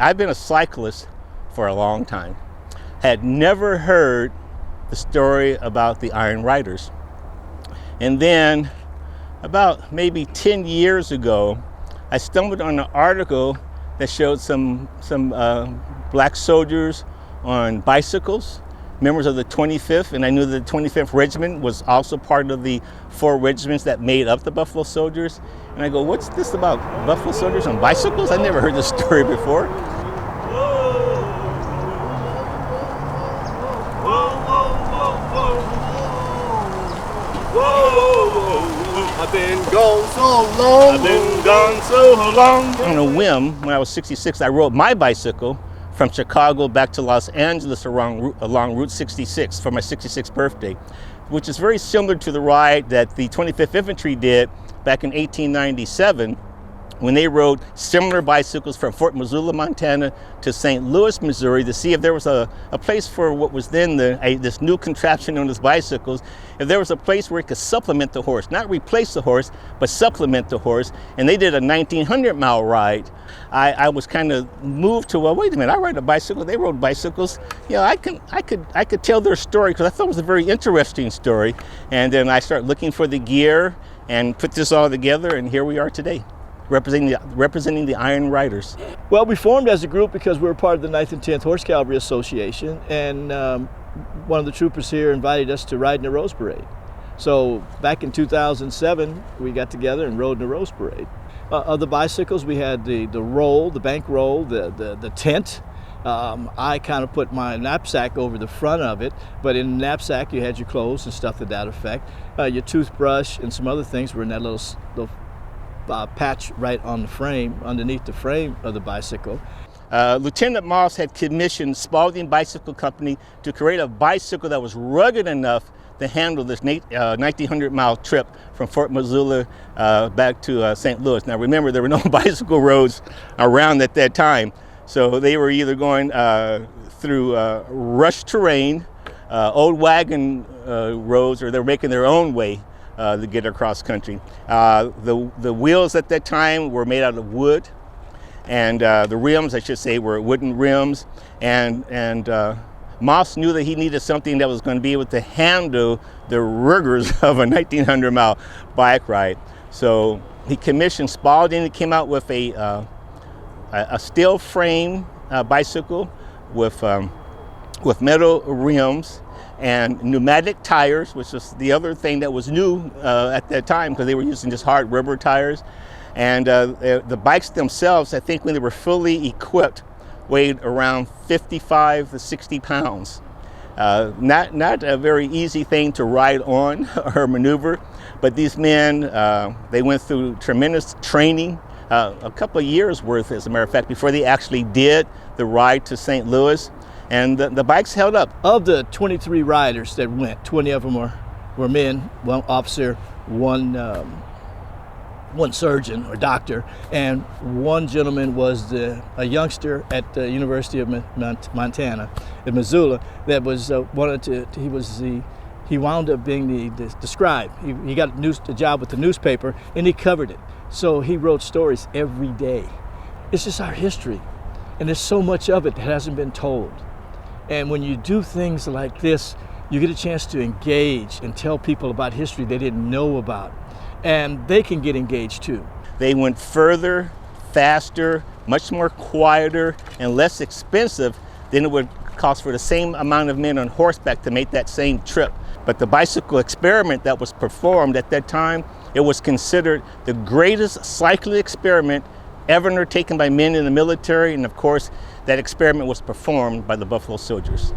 I've been a cyclist for a long time. Had never heard the story about the Iron Riders. And then about maybe 10 years ago, I stumbled on an article that showed some black soldiers on bicycles, members of the 25th, and I knew the 25th Regiment was also part of the 4 regiments that made up the Buffalo Soldiers. And I go, what's this about Buffalo Soldiers on bicycles? I never heard this story before. I've been gone so long. I've been gone so long. On a whim, when I was 66, I rode my bicycle from Chicago back to Los Angeles along Route 66 for my 66th birthday, which is very similar to the ride that the 25th Infantry did back in 1897 when they rode similar bicycles from Fort Missoula, Montana to St. Louis, Missouri to see if there was a place for what was then this new contraption known as bicycles, if there was a place where it could supplement the horse, not replace the horse, but supplement the horse. And they did a 1,900-mile ride. I was kind of moved to, well, wait a minute, I ride a bicycle, they rode bicycles. You know, I could tell their story because I thought it was a very interesting story. And then I started looking for the gear and put this all together, and here we are today, representing the Iron Riders. Well, we formed as a group because we were part of the 9th and 10th Horse Cavalry Association, and one of the troopers here invited us to ride in the Rose Parade. So back in 2007, we got together and rode in the Rose Parade. Of the bicycles, we had the roll, the bank roll, the tent. I kind of put my knapsack over the front of it, but in the knapsack you had your clothes and stuff to that effect. Your toothbrush and some other things were in that little patch right on the frame, underneath the frame of the bicycle. Lieutenant Moss had commissioned Spalding Bicycle Company to create a bicycle that was rugged enough to handle this 1,900-mile trip from Fort Missoula back to St. Louis. Now remember, there were no bicycle roads around at that time, so they were either going through rush terrain, old wagon roads, or they were making their own way to get across country. The wheels at that time were made out of wood, and the rims, I should say, were wooden rims. And Moss knew that he needed something that was going to be able to handle the rigors of a 1,900-mile bike ride. So he commissioned Spalding. He came out with a steel frame bicycle with metal rims and pneumatic tires, which was the other thing that was new at that time because they were using just hard rubber tires. And the bikes themselves, I think when they were fully equipped, weighed around 55 to 60 pounds. Not a very easy thing to ride on or maneuver, but these men, they went through tremendous training, a couple of years worth, as a matter of fact, before they actually did the ride to St. Louis. And the bikes held up. Of the 23 riders that went, 20 of them were men, one officer, one surgeon or doctor, and one gentleman was a youngster at the University of Montana in Missoula that was he wound up being the scribe. He got a job with the newspaper, and he covered it. So he wrote stories every day. It's just our history, and there's so much of it that hasn't been told. And when you do things like this, you get a chance to engage and tell people about history they didn't know about. And they can get engaged too. They went further, faster, much more quieter, and less expensive than it would cost for the same amount of men on horseback to make that same trip. But the bicycle experiment that was performed at that time, it was considered the greatest cycling experiment ever undertaken by men in the military, and of course, that experiment was performed by the Buffalo Soldiers.